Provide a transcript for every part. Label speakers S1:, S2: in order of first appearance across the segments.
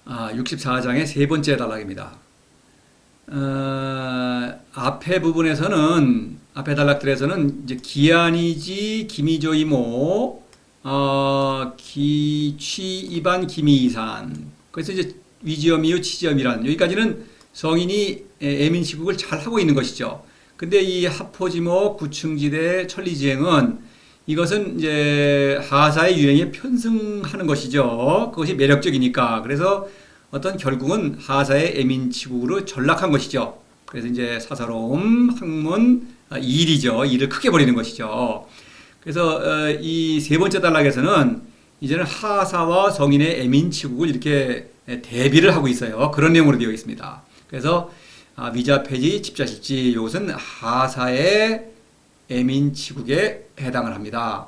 S1: 64장의 세 번째 단락입니다. 앞에 부분에서는, 앞에 단락들에서는 이제 기한이지, 기미조이모, 기취이반, 기미이산. 그래서 이제 위지엄이요, 치지엄이란, 여기까지는 성인이 애민치국을 잘 하고 있는 것이죠. 근데 이 하포지모, 구층지대, 천리지행은 이것은 이제 하사의 유행에 편승하는 것이죠. 그것이 매력적이니까. 그래서 어떤 결국은 하사의 애민치국으로 전락한 것이죠. 그래서 이제 사사로움, 학문, 일이죠. 일을 크게 벌이는 것이죠. 그래서 이 세 번째 단락에서는 이제는 하사와 성인의 애민치국을 이렇게 대비를 하고 있어요. 그런 내용으로 되어 있습니다. 그래서 위자폐지, 집자실지 이것은 하사의 애민치국에 해당을 합니다.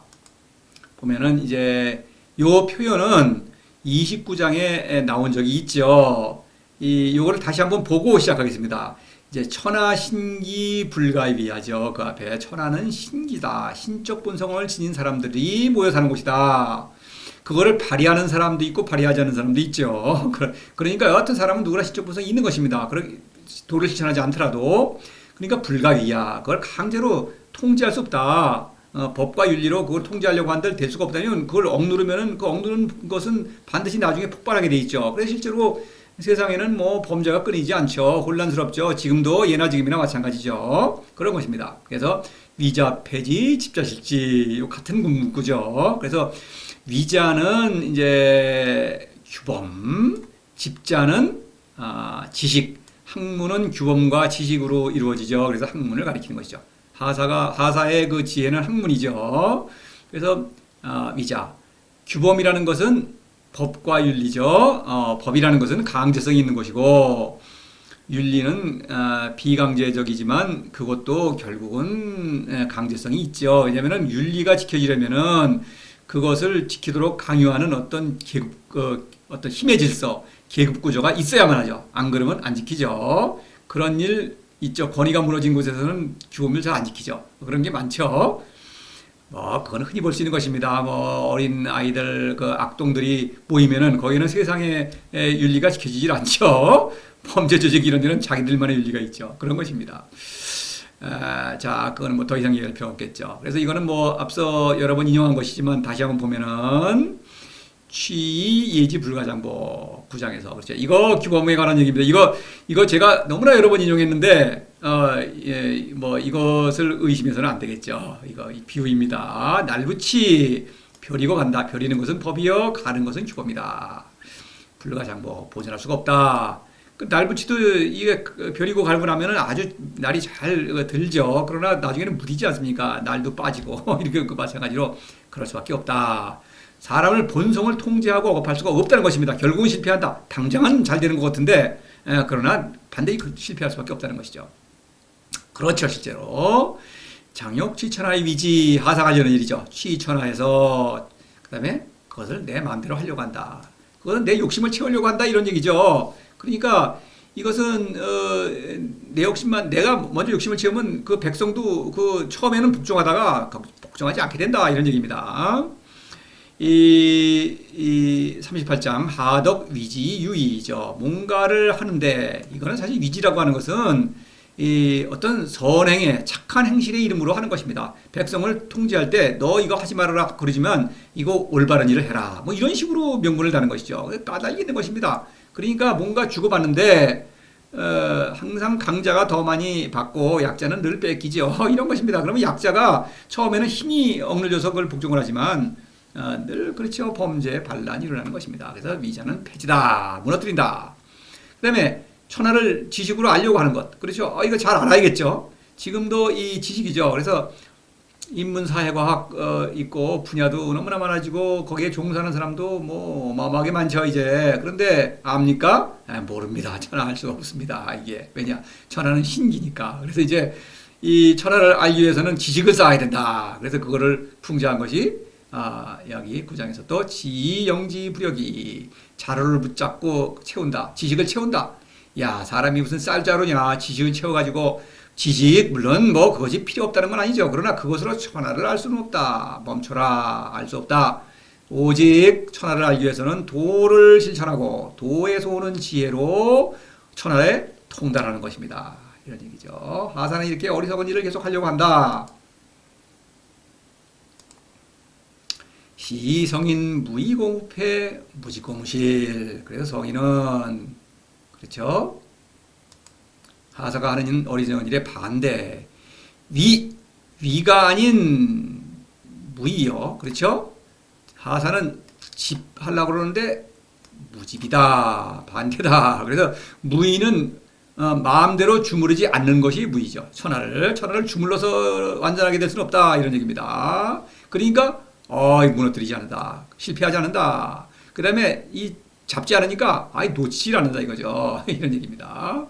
S1: 보면은 이제 요 표현은 29장에 나온 적이 있죠. 요거를 다시 한번 보고 시작하겠습니다. 이제 천하 신기 불가위하죠. 그 앞에 천하는 신기다. 신적 본성을 지닌 사람들이 모여 사는 곳이다. 그거를 발휘하는 사람도 있고 발휘하지 않는 사람도 있죠. 그러니까 여하튼 사람은 누구나 신적 본성이 있는 것입니다. 도를 실천하지 않더라도. 그러니까 불가위야. 그걸 강제로 통제할 수 없다. 법과 윤리로 그걸 통제하려고 한들 될 수가 없다면 그걸 억누르면은 그 억누른 것은 반드시 나중에 폭발하게 돼 있죠. 그래서 실제로 세상에는 뭐 범죄가 끊이지 않죠. 혼란스럽죠. 지금도 예나 지금이나 마찬가지죠. 그런 것입니다. 그래서 위자, 폐지, 집자, 실지 같은 문구죠. 그래서 위자는 이제 규범, 집자는 지식, 학문은 규범과 지식으로 이루어지죠. 그래서 학문을 가리키는 것이죠. 하사의 그 지혜는 학문이죠. 그래서 위자, 규범이라는 것은 법과 윤리죠. 법이라는 것은 강제성이 있는 것이고 윤리는 비강제적이지만 그것도 결국은 강제성이 있죠. 왜냐하면 윤리가 지켜지려면은 그것을 지키도록 강요하는 어떤 어떤 힘의 질서, 계급 구조가 있어야만 하죠. 안 그러면 안 지키죠. 그런 일 있죠. 권위가 무너진 곳에서는 규범을 잘 안 지키죠. 그런 게 많죠. 그건 흔히 볼 수 있는 것입니다. 어린 아이들, 그 악동들이 모이면은 거기는 세상의 윤리가 지켜지질 않죠. 범죄 조직 이런 데는 자기들만의 윤리가 있죠. 그런 것입니다. 자, 그거는 뭐 더 이상 얘기할 필요 없겠죠. 그래서 이거는 뭐 앞서 여러 번 인용한 것이지만 다시 한번 보면은 취 예지 불가장보 9장에서 그렇죠. 이거 규범에 관한 얘기입니다. 이거 제가 너무나 여러 번 인용했는데 뭐 이것을 의심해서는 안 되겠죠. 이거 비유입니다. 날붙이 벼리고 간다. 벼리는 것은 법이요, 가는 것은 규범이다. 불가장보 보존할 수가 없다. 그 날붙이도 이게 벼리고 갈고 나면은 아주 날이 잘 들죠. 그러나 나중에는 무디지 않습니까? 날도 빠지고 이렇게 마찬가지로 그럴 수밖에 없다. 사람을 본성을 통제하고 억압할 수가 없다는 것입니다. 결국은 실패한다. 당장은 잘 되는 것 같은데 그러나 반드시 실패할 수밖에 없다는 것이죠. 그렇죠. 실제로 장욕 취천하의 위지 하사가 되는 일이죠. 취천하에서 그 다음에 그것을 내 마음대로 하려고 한다. 그것은 내 욕심을 채우려고 한다 이런 얘기죠. 그러니까 이것은 내 욕심만 내가 먼저 욕심을 채우면 그 백성도 그 처음에는 복종하다가 복종하지 않게 된다 이런 얘기입니다. 이 38장 하덕 위지 유의죠. 뭔가를 하는데 이거는 사실 위지라고 하는 것은 이 어떤 선행의 착한 행실의 이름으로 하는 것입니다. 백성을 통제할 때 너 이거 하지 말아라 그러지만 이거 올바른 일을 해라. 뭐 이런 식으로 명분을 다는 것이죠. 까닭이 있는 것입니다. 그러니까 뭔가 주고받는데 항상 강자가 더 많이 받고 약자는 늘 뺏기죠. 이런 것입니다. 그러면 약자가 처음에는 힘이 억눌려서 그걸 복종을 하지만 늘 그렇죠. 범죄, 반란이 일어나는 것입니다. 그래서 위자는 폐지다. 무너뜨린다. 그 다음에 천하를 지식으로 알려고 하는 것. 그렇죠. 이거 잘 알아야겠죠. 지금도 이 지식이죠. 그래서 인문사회과학 있고 분야도 너무나 많아지고 거기에 종사하는 사람도 뭐 어마어마하게 많죠 이제. 그런데 압니까? 모릅니다. 천하 알 수가 없습니다. 이게 왜냐? 천하는 신기니까. 그래서 이제 이 천하를 알기 위해서는 지식을 쌓아야 된다. 그래서 그거를 풍자한 것이 여기 9장에서 또 지영지부력이 자로를 붙잡고 채운다. 지식을 채운다. 야, 사람이 무슨 쌀자루냐. 지식을 채워가지고 지식 물론 뭐 그것이 필요 없다는 건 아니죠. 그러나 그것으로 천하를 알 수는 없다. 멈춰라. 알 수 없다. 오직 천하를 알기 위해서는 도를 실천하고 도에서 오는 지혜로 천하에 통달하는 것입니다. 이런 얘기죠. 하사는 이렇게 어리석은 일을 계속 하려고 한다. 시성인 무의고무패 무지고무실. 그래서 성인은 그렇죠. 하사가 하는 어리석은 일의 반대. 위가 아닌 무의요. 그렇죠? 하사는 집 하려고 그러는데 무집이다. 반대다. 그래서 무의는 마음대로 주무르지 않는 것이 무의죠. 천하를 주물러서 완전하게 될 수는 없다. 이런 얘기입니다. 그러니까 무너뜨리지 않는다. 실패하지 않는다. 그 다음에 잡지 않으니까 놓치지 않는다 이거죠. 이런 얘기입니다.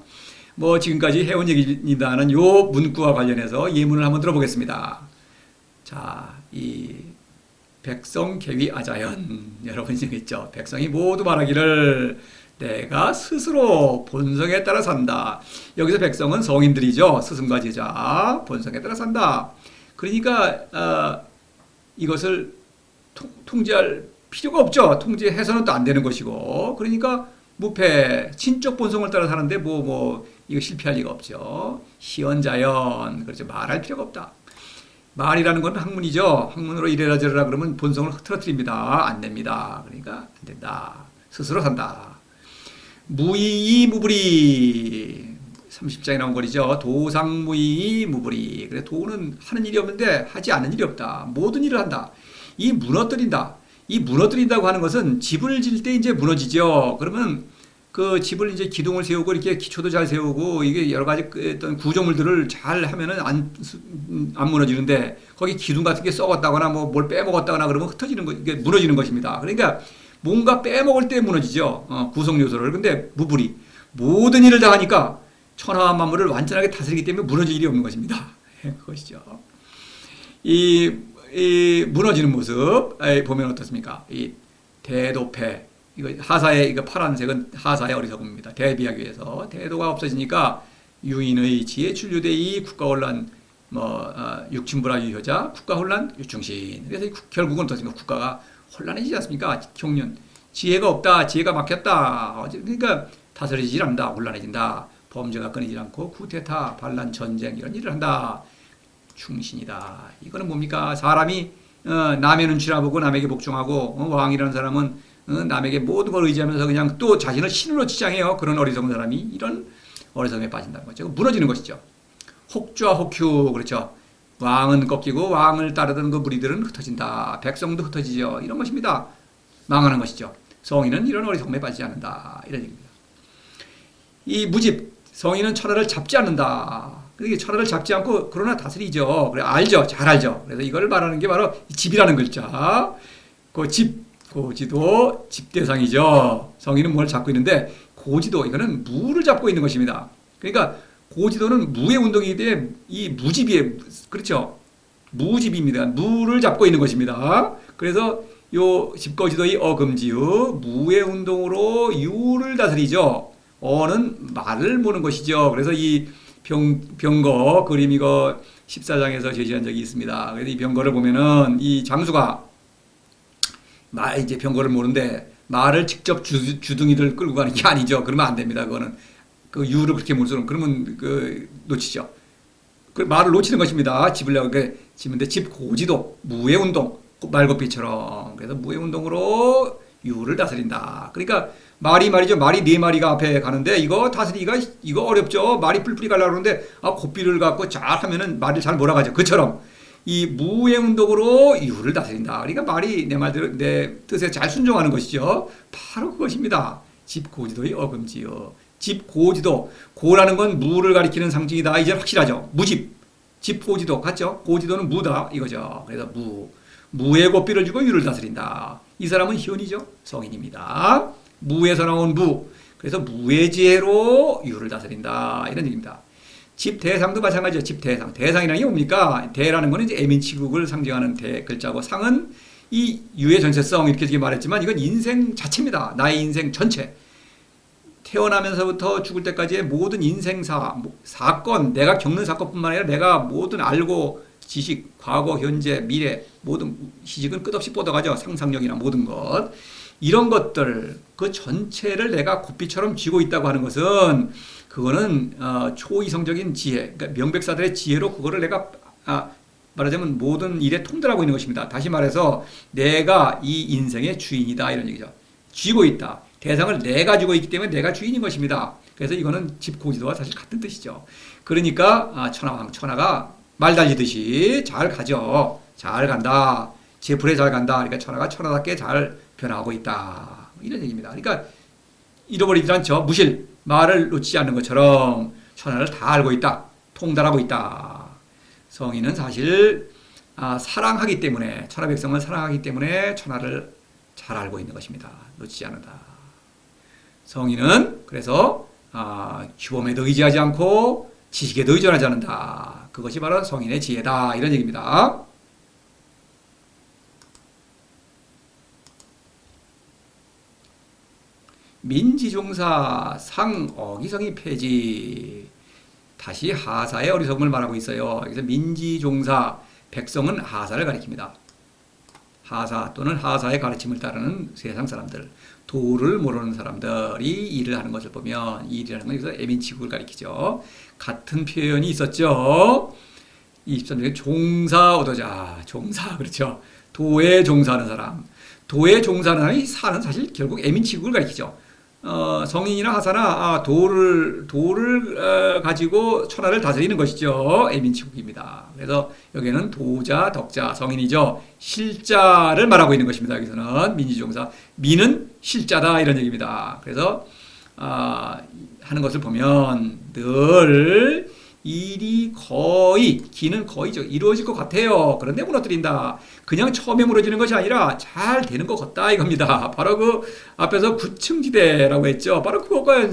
S1: 뭐 지금까지 해온 얘기입니다는 요 문구와 관련해서 예문을 한번 들어보겠습니다. 자, 이 백성 계위 아자연 여러분 정했죠. 백성이 모두 말하기를 내가 스스로 본성에 따라 산다. 여기서 백성은 성인들이죠. 스승과 제자 본성에 따라 산다. 그러니까 이것을 통제할 필요가 없죠. 통제해서는 또 안 되는 것이고. 그러니까 무패 친적 본성을 따라 사는데 이거 실패할 리가 없죠. 희언자연 그렇죠. 말할 필요가 없다. 말이라는 건 학문이죠. 학문으로 이래라 저래라 그러면 본성을 흐트러뜨립니다. 안 됩니다. 그러니까 안 된다. 스스로 산다. 무이이 무불이 30장에 나온 거리죠. 도상무이이 무불이. 그래 도는 하는 일이 없는데 하지 않는 일이 없다. 모든 일을 한다. 이 무너뜨린다. 이 무너뜨린다고 하는 것은 집을 질 때 이제 무너지죠. 그러면 그 집을 이제 기둥을 세우고 이렇게 기초도 잘 세우고 이게 여러 가지 어떤 구조물들을 잘 하면은 안 무너지는데 거기 기둥 같은 게 썩었다거나 뭘 빼먹었다거나 그러면 흩어지는 거, 이게 무너지는 것입니다. 그러니까 뭔가 빼먹을 때 무너지죠. 구성 요소를. 근데 무불이 모든 일을 다 하니까 천하와 만물을 완전하게 다스리기 때문에 무너질 일이 없는 것입니다. 그것이죠. 이 무너지는 모습 보면 어떻습니까? 이 대도패 이거 하사의 이거 파란색은 하사의 어리석음입니다. 대비하기 위해서 대도가 없어지니까 유인의 지혜 출류대이 국가혼란 육친부라 유효자 국가혼란 유충신. 그래서 결국은 어떻습니까? 국가가 혼란해지지 않습니까? 경륜 지혜가 없다. 지혜가 막혔다. 그러니까 다스리지 않는다. 혼란해진다. 범죄가 끊이지 않고 쿠데타, 반란, 전쟁 이런 일을 한다. 충신이다. 이거는 뭡니까? 사람이 남의 눈치나 보고 남에게 복종하고 왕이라는 사람은 남에게 모든 걸 의지하면서 그냥 또 자신을 신으로 치장해요. 그런 어리석은 사람이 이런 어리석음에 빠진다는 거죠. 무너지는 것이죠. 혹좌 혹휴 그렇죠. 왕은 꺾이고 왕을 따르던 그 무리들은 흩어진다. 백성도 흩어지죠. 이런 것입니다. 망하는 것이죠. 성인은 이런 어리석음에 빠지지 않는다. 이런 얘기입니다. 이 무집 성인은 천하를 잡지 않는다. 그러니까 천하를 잡지 않고 그러나 다스리죠. 그래 알죠. 잘 알죠. 그래서 이걸 말하는 게 바로 집이라는 글자. 그 집 고지도 집대상이죠. 성인은 뭘 잡고 있는데 고지도 이거는 무를 잡고 있는 것입니다. 그러니까 고지도는 무의 운동이기 때문에 이 무집이에요. 그렇죠. 무집입니다. 무를 잡고 있는 것입니다. 그래서 요 집거지도의 어금지의 무의 운동으로 유를 다스리죠. 어는 말을 모는 것이죠. 그래서 이 병거 그림 이거 14장에서 제시한 적이 있습니다. 그래서 이 병거를 보면은 이 장수가 이제 병거를 모는데 말을 직접 주둥이를 끌고 가는 게 아니죠. 그러면 안 됩니다. 그거는 그 유를 그렇게 몰수는 그러면 놓치죠. 그 말을 놓치는 것입니다. 집으려고 집인데 집 고지도 무의 운동 말고삐처럼 그래서 무의 운동으로 유를 다스린다. 그러니까 말이죠. 말이 네 마리가 앞에 가는데 이거 다스리기가 이거 어렵죠. 말이 뿔뿔이 가려고 그러는데 고삐를 갖고 잘 하면은 말이 잘 몰아가죠. 그처럼 이 무의 운동으로 유를 다스린다. 그러니까 말이 내 말대로 내 뜻에 잘 순종하는 것이죠. 바로 그것입니다. 집고지도의 어금지요. 집고지도 고라는 건 무를 가리키는 상징이다. 이제 확실하죠. 무집 집고지도 같죠. 고지도는 무다 이거죠. 그래서 무의 고삐를 주고 유를 다스린다. 이 사람은 희원이죠. 성인입니다. 무에서 나온 무. 그래서 무의 지혜로 유를 다스린다. 이런 얘기입니다. 집대상도 마찬가지죠. 집대상. 대상이라는 게 뭡니까? 대라는 거는 이제 애민치국을 상징하는 대 글자고 상은 이 유의 전체성 이렇게 말했지만 이건 인생 자체입니다. 나의 인생 전체. 태어나면서부터 죽을 때까지의 모든 인생사, 사건, 내가 겪는 사건뿐만 아니라 내가 모든 알고 지식, 과거, 현재, 미래 모든 시식은 끝없이 뻗어가죠. 상상력이나 모든 것. 이런 것들 그 전체를 내가 고삐처럼 쥐고 있다고 하는 것은 그거는 초이성적인 지혜, 그러니까 명백사들의 지혜로 그거를 내가 말하자면 모든 일에 통달하고 있는 것입니다. 다시 말해서 내가 이 인생의 주인이다 이런 얘기죠. 쥐고 있다. 대상을 내가 쥐고 있기 때문에 내가 주인인 것입니다. 그래서 이거는 집고지도와 사실 같은 뜻이죠. 그러니까 천하가 말 달리듯이 잘 가죠. 잘 간다. 제 불에 잘 간다. 그러니까 천하가 천하답게 잘 변하고 있다. 이런 얘기입니다. 그러니까 잃어버리지 않죠. 무실, 말을 놓치지 않는 것처럼 천하를 다 알고 있다. 통달하고 있다. 성인은 사실 사랑하기 때문에 천하 백성을 사랑하기 때문에 천하를 잘 알고 있는 것입니다. 놓치지 않는다. 성인은 그래서 규범에도 의지하지 않고 지식에도 의존하지 않는다. 그것이 바로 성인의 지혜다. 이런 얘기입니다. 민지종사 상어기성이 폐지. 다시 하사의 어리석음을 말하고 있어요. 그래서 민지종사, 백성은 하사를 가리킵니다. 하사 또는 하사의 가르침을 따르는 세상 사람들, 도를 모르는 사람들이 일을 하는 것을 보면 이 일이라는 건 여기서 애민치국을 가리키죠. 같은 표현이 있었죠. 23쪽에 종사 얻어자, 종사 그렇죠. 도에 종사하는 사람, 도에 종사하는 사람이 사는 사실 결국 애민치국을 가리키죠. 성인이나 하사나 도를 가지고 천하를 다스리는 것이죠. 애민치국입니다. 그래서 여기는 도자, 덕자, 성인이죠. 실자를 말하고 있는 것입니다. 여기서는 민지종사, 민은 실자다 이런 얘기입니다. 그래서 하는 것을 보면 늘 일이 거의, 기는 거의죠. 이루어질 것 같아요. 그런데 무너뜨린다. 그냥 처음에 무너지는 것이 아니라 잘 되는 것 같다 이겁니다. 바로 그 앞에서 구층지대라고 했죠. 바로 그것과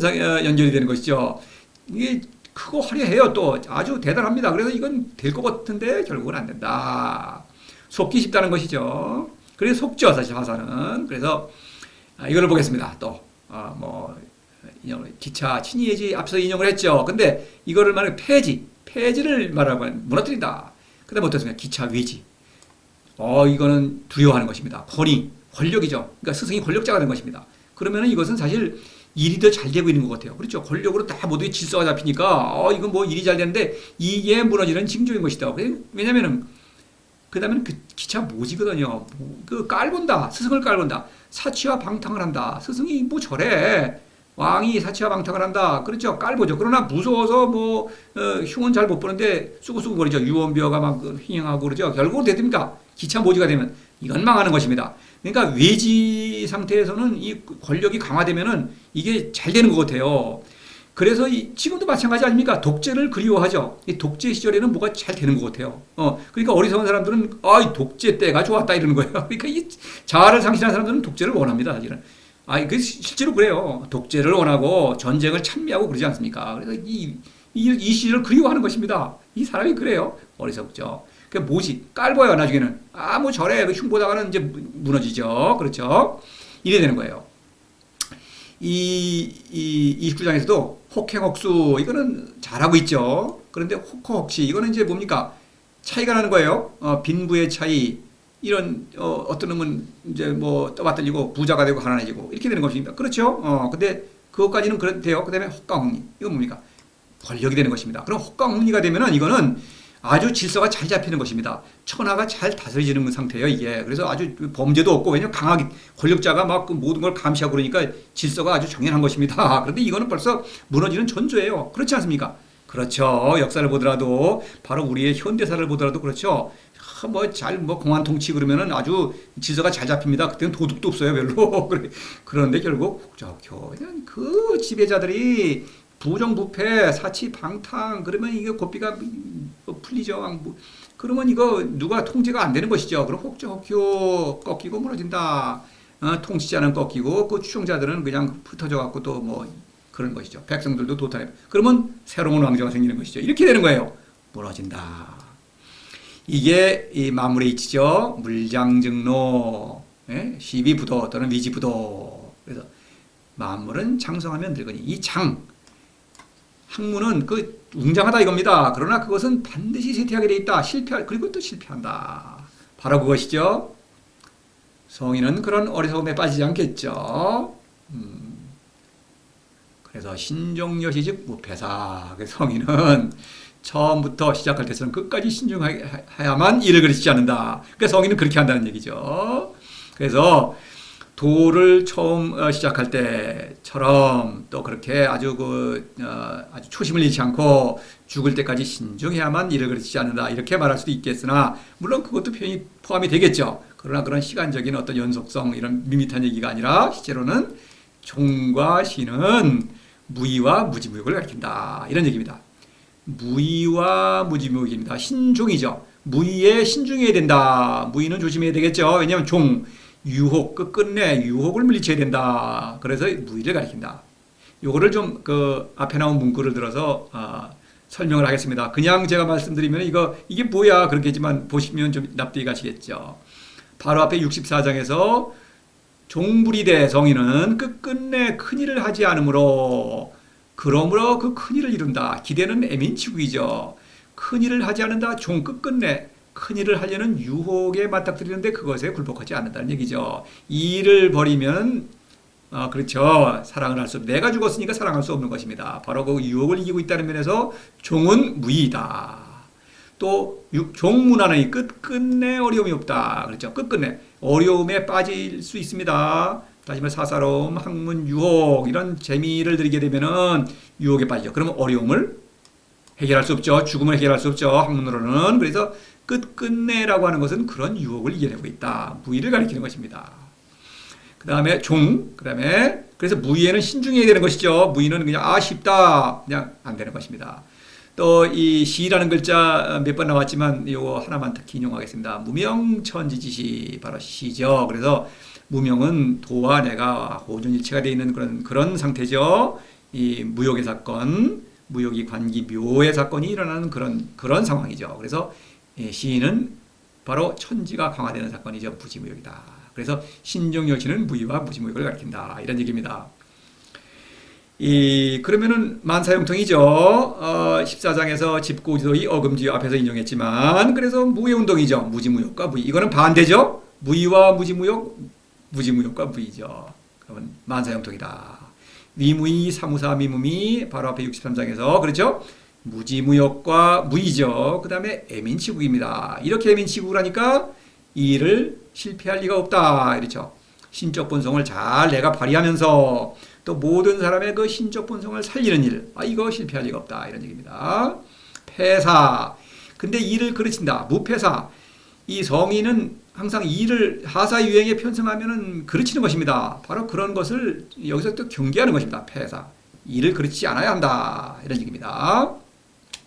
S1: 연결이 되는 것이죠. 이게 크고 화려해요. 또 아주 대단합니다. 그래서 이건 될 것 같은데 결국은 안 된다. 속기 쉽다는 것이죠. 그래서 속죠. 사실 화사는. 그래서 이거를 보겠습니다. 또 기차 친이예지 앞서 인용을 했죠. 근데 이거를 말하면 폐지를 말하고 무너뜨린다. 그 다음에 어떻습니까? 기차 위지. 이거는 두려워하는 것입니다. 권력이죠. 그러니까 스승이 권력자가 된 것입니다. 그러면은 이것은 사실 일이 더 잘 되고 있는 것 같아요. 그렇죠. 권력으로 다 모두의 질서가 잡히니까 이건 뭐 일이 잘 되는데 이게 무너지는 징조인 것이다. 왜냐면은 그 다음에는 그 기차 모지거든요. 그 깔본다. 스승을 깔본다. 사치와 방탕을 한다. 스승이 뭐 저래. 왕이 사치와 방탕을 한다. 그렇죠. 깔보죠. 그러나 무서워서 흉은 잘 못 보는데 쑥쑥 거리죠. 유언비어가 막 휘행하고 그러죠. 결국은 됐습니까? 기차 모지가 되면 이건 망하는 것입니다. 그러니까 외지 상태에서는 이 권력이 강화되면은 이게 잘 되는 것 같아요. 그래서 지금도 마찬가지 아닙니까? 독재를 그리워하죠. 이 독재 시절에는 뭐가 잘 되는 것 같아요. 그러니까 어리석은 사람들은 이 독재 때가 좋았다 이러는 거예요. 그러니까 이 자아를 상실한 사람들은 독재를 원합니다. 사실은. 그 실제로 그래요. 독재를 원하고 전쟁을 찬미하고 그러지 않습니까? 그래서 이 시절을 그리워하는 것입니다. 이 사람이 그래요. 어리석죠. 그 뭐지? 깔봐요, 나중에는. 뭐 저래. 흉보다가는 이제 무너지죠. 그렇죠. 이래 되는 거예요. 이 29장에서도 혹행혹수, 이거는 잘하고 있죠. 그런데 혹혹시, 이거는 이제 뭡니까? 차이가 나는 거예요. 빈부의 차이. 이런 어떤 놈은 이제 떠받들리고 부자가 되고 가난해지고 이렇게 되는 것입니다. 그렇죠? 근데 그것까지는 그렇대요. 그다음에 혹강혹리. 이건 뭡니까? 권력이 되는 것입니다. 그럼 혹강혹리가 되면은 이거는 아주 질서가 잘 잡히는 것입니다. 천하가 잘 다스려지는 상태예요, 이게. 그래서 아주 범죄도 없고, 왜냐면 강하게 권력자가 막 그 모든 걸 감시하고 그러니까 질서가 아주 정연한 것입니다. 그런데 이거는 벌써 무너지는 전조예요. 그렇지 않습니까? 그렇죠. 역사를 보더라도, 바로 우리의 현대사를 보더라도 그렇죠. 공안 통치 그러면은 아주 질서가 잘 잡힙니다. 그때는 도둑도 없어요, 별로. 그런데 결국 그냥 그 지배자들이 부정부패, 사치, 방탕, 그러면 이게 고삐가 풀리죠. 그러면 이거 누가 통제가 안 되는 것이죠. 그럼 혹적혹효 꺾이고 무너진다. 통치자는 꺾이고 그 추종자들은 그냥 흩어져 갖고 또 그런 것이죠. 백성들도 도탈해. 그러면 새로운 왕조가 생기는 것이죠. 이렇게 되는 거예요. 무너진다. 이게 이 만물의 이치죠. 물장증노, 시비부도 또는 위지부도. 그래서 만물은 장성하면 늙으니 이 장, 학문은 그 웅장하다 이겁니다. 그러나 그것은 반드시 쇠퇴하게 돼 있다. 그리고 또 실패한다. 바로 그것이죠. 성인은 그런 어리석음에 빠지지 않겠죠. 그래서 신종여시 즉 무패사. 성인은 처음부터 시작할 때처럼 끝까지 신중해야만 일을 그르치지 않는다. 그러니까 성인은 그렇게 한다는 얘기죠. 그래서 도를 처음 시작할 때처럼 또 그렇게 아주 아주 초심을 잃지 않고 죽을 때까지 신중해야만 일을 그르치지 않는다. 이렇게 말할 수도 있겠으나 물론 그것도 표현이 포함이 되겠죠. 그러나 그런 시간적인 어떤 연속성 이런 밋밋한 얘기가 아니라 실제로는 종과 시는 무의와 무지무욕을 가리킨다. 이런 얘기입니다. 무의와 무지무욕입니다. 신종이죠. 무의에 신중해야 된다. 무의는 조심해야 되겠죠. 왜냐하면 종, 유혹, 끝끝내 유혹을 물리쳐야 된다. 그래서 무의를 가리킨다. 요거를 좀 앞에 나온 문구를 들어서 설명을 하겠습니다. 그냥 제가 말씀드리면 이게 뭐야 그렇겠지만 보시면 좀 납득이 가시겠죠. 바로 앞에 64장에서 종불이되 성인은 끝끝내 큰일을 하지 않으므로 그러므로 그 큰일을 이룬다. 기대는 애민치국이죠. 큰일을 하지 않는다. 종 끝끝내 큰일을 하려는 유혹에 맞닥뜨리는데 그것에 굴복하지 않는다는 얘기죠. 이 일을 버리면 그렇죠. 사랑을 할 수 없는 내가 죽었으니까 사랑할 수 없는 것입니다. 바로 그 유혹을 이기고 있다는 면에서 종은 무의이다. 또 종문화는 끝끝내 어려움이 없다. 그렇죠. 끝끝내 어려움에 빠질 수 있습니다. 따지면 사사로움, 학문, 유혹 이런 재미를 들이게 되면은 유혹에 빠지죠. 그러면 어려움을 해결할 수 없죠. 죽음을 해결할 수 없죠. 학문으로는. 그래서 끝끝내라고 하는 것은 그런 유혹을 이겨내고 있다. 무의를 가리키는 것입니다. 그 다음에 그래서 무의에는 신중해야 되는 것이죠. 무의는 그냥 쉽다 그냥 안 되는 것입니다. 또 이 시라는 글자 몇 번 나왔지만 이거 하나만 특히 인용하겠습니다. 무명천지지시 바로 시죠. 그래서 무명은 도와 내가 호존일체가 되어 있는 그런 상태죠. 이 무욕의 사건, 무욕이 관기 묘의 사건이 일어나는 그런 상황이죠. 그래서 시인은 바로 천지가 강화되는 사건이죠. 무지무욕이다. 그래서 신종여시는 무의와 무지무욕을 가리킨다. 이런 얘기입니다. 그러면은 만사형통이죠. 14장에서 집고지도의 어금지 앞에서 인용했지만 그래서 무의운동이죠. 무지무욕과 무의. 이거는 반대죠. 무의와 무지무욕, 무지무욕과 무의죠. 그러면 만사형통이다. 위무의 사무사 미무미 바로 앞에 63장에서 그렇죠. 무지무욕과 무의죠. 그 다음에 애민치국입니다. 이렇게 애민치국을 하니까 이 일을 실패할 리가 없다. 이렇죠. 신적 본성을 잘 내가 발휘하면서 또 모든 사람의 그 신적 본성을 살리는 일. 이거 실패할 리가 없다. 이런 얘기입니다. 패사. 근데 일을 그르친다. 무패사. 이 성인은 항상 일을 하사유행에 편성하면은 그르치는 것입니다. 바로 그런 것을 여기서 또 경계하는 것입니다. 패사. 일을 그르치지 않아야 한다. 이런 얘기입니다.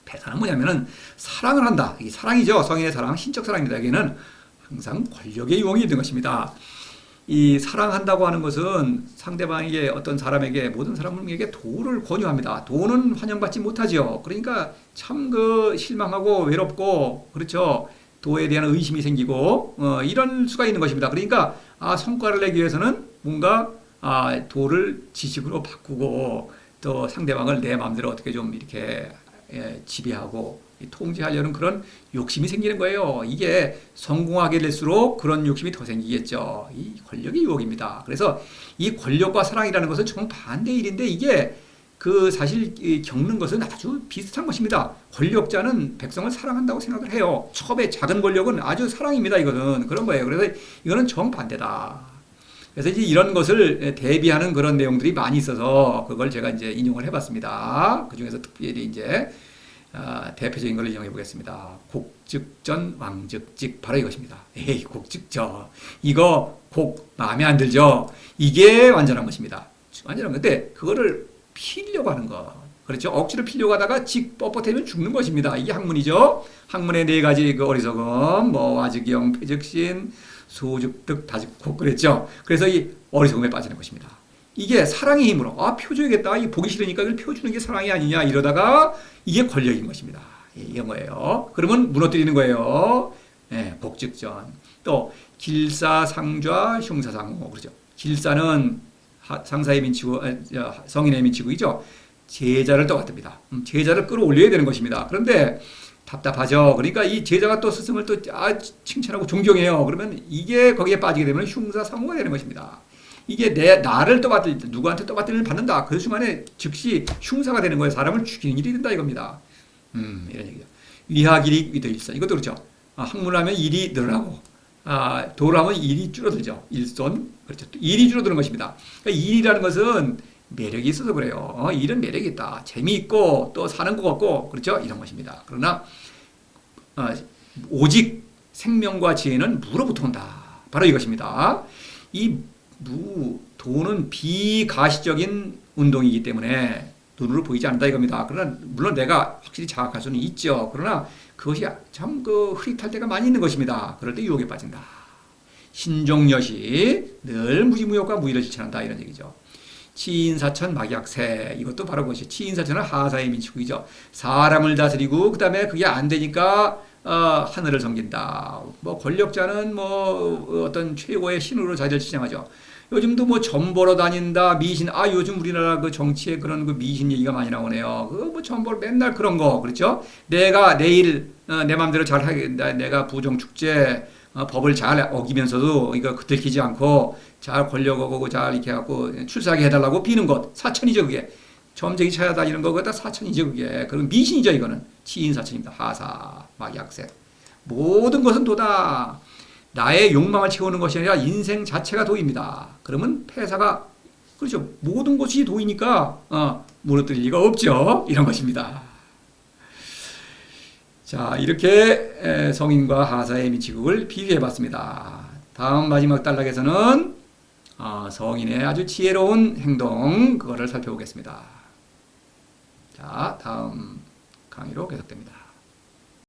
S1: 패사는 뭐냐면은 사랑을 한다. 이 사랑이죠. 성인의 사랑, 신적 사랑입니다. 여기는 항상 권력의 유혹이 있는 것입니다. 이 사랑한다고 하는 것은 상대방에게 어떤 사람에게 모든 사람에게 도를 권유합니다. 도는 환영받지 못하죠. 그러니까 참 실망하고 외롭고 그렇죠. 도에 대한 의심이 생기고 이런 수가 있는 것입니다. 그러니까 성과를 내기 위해서는 뭔가 도를 지식으로 바꾸고 또 상대방을 내 마음대로 어떻게 좀 이렇게 지배하고 통제하려는 그런 욕심이 생기는 거예요. 이게 성공하게 될수록 그런 욕심이 더 생기겠죠. 이 권력의 유혹입니다. 그래서 이 권력과 사랑이라는 것은 정반대의 일인데 이게 사실 겪는 것은 아주 비슷한 것입니다. 권력자는 백성을 사랑한다고 생각을 해요. 처음에 작은 권력은 아주 사랑입니다. 이거는 그런 거예요. 그래서 이거는 정반대다. 그래서 이제 이런 것을 대비하는 그런 내용들이 많이 있어서 그걸 제가 이제 인용을 해봤습니다. 그 중에서 특별히 이제 대표적인 걸 인용해 보겠습니다. 곡즉전 왕즉직 바로 이것입니다. 곡즉전 이거 마음에 안 들죠? 이게 완전한 것입니다. 완전한 건데 그거를 피려고 하는 거. 그렇죠? 억지로 피려고 하다가 뻣뻣해지면 죽는 것입니다. 이게 학문이죠. 학문의 네 가지 어리석음, 와즉경, 패즉신, 소즉득, 다즉곡 그랬죠. 그래서 이 어리석음에 빠지는 것입니다. 이게 사랑의 힘으로 표줘야겠다. 이 보기 싫으니까 이걸 펴주는 게 사랑이 아니냐 이러다가 이게 권력인 것입니다. 이런 거예요. 그러면 무너뜨리는 거예요. 곡즉전. 또 길사상좌 흉사상호 그렇죠. 길사는 상사의 민치고 성인의 민치국이죠. 제자를 떠받듭니다. 제자를 끌어올려야 되는 것입니다. 그런데 답답하죠. 그러니까 이 제자가 또 스승을 또 칭찬하고 존경해요. 그러면 이게 거기에 빠지게 되면 흉사상호가 되는 것입니다. 이게 나를 떠받들 때, 누구한테 떠받들을 받는다. 그 순간에 즉시 흉사가 되는 거예요. 사람을 죽이는 일이 된다 이겁니다. 이런 얘기죠. 위하길이 위도일선. 이것도 그렇죠. 학문하면 일이 늘어나고, 도라면 일이 줄어들죠. 일손. 그렇죠. 일이 줄어드는 것입니다. 그러니까 일이라는 것은 매력이 있어서 그래요. 일은 매력이 있다. 재미있고, 또 사는 것 같고, 그렇죠. 이런 것입니다. 그러나, 오직 생명과 지혜는 무로부터 온다. 바로 이것입니다. 돈은 비가시적인 운동이기 때문에 눈으로 보이지 않는다 이겁니다. 그러나 물론 내가 확실히 자각할 수는 있죠. 그러나 그것이 참 흐릿할 때가 많이 있는 것입니다. 그럴 때 유혹에 빠진다. 신종여시 늘 무지무욕과 무의를 실천한다 이런 얘기죠. 치인사천 막약세 이것도 바로 그것이 치인사천은 하사의 민치국이죠. 사람을 다스리고 그 다음에 그게 안 되니까 하늘을 섬긴다. 뭐 권력자는 뭐 어떤 최고의 신으로 자리를 지정하죠. 요즘도 뭐 점 보러 다닌다 미신 요즘 우리나라 그 정치에 그런 그 미신 얘기가 많이 나오네요. 그 뭐 점 보러 맨날 그런 거 그렇죠? 내가 내일 내 마음대로 잘 하겠다. 내가 부정 축제 법을 잘 어기면서도 이거 들키지 않고 잘 권력하고 잘 이렇게 해갖고 출세하게 해달라고 비는 것 사천이죠 그게. 점쟁이 찾아다니는 거 그거 다 사천이죠 그게. 그리고 미신이죠 이거는. 치인사천입니다. 하사 막약색 모든 것은 도다. 나의 욕망을 채우는 것이 아니라 인생 자체가 도입니다. 그러면 폐사가 그렇죠. 모든 것이 도이니까 무너뜨릴 리가 없죠. 이런 것입니다. 자 이렇게 성인과 하사의 미치국을 비교해봤습니다. 다음 마지막 단락에서는 성인의 아주 지혜로운 행동 그거를 살펴보겠습니다. 자 다음 강의로 계속됩니다.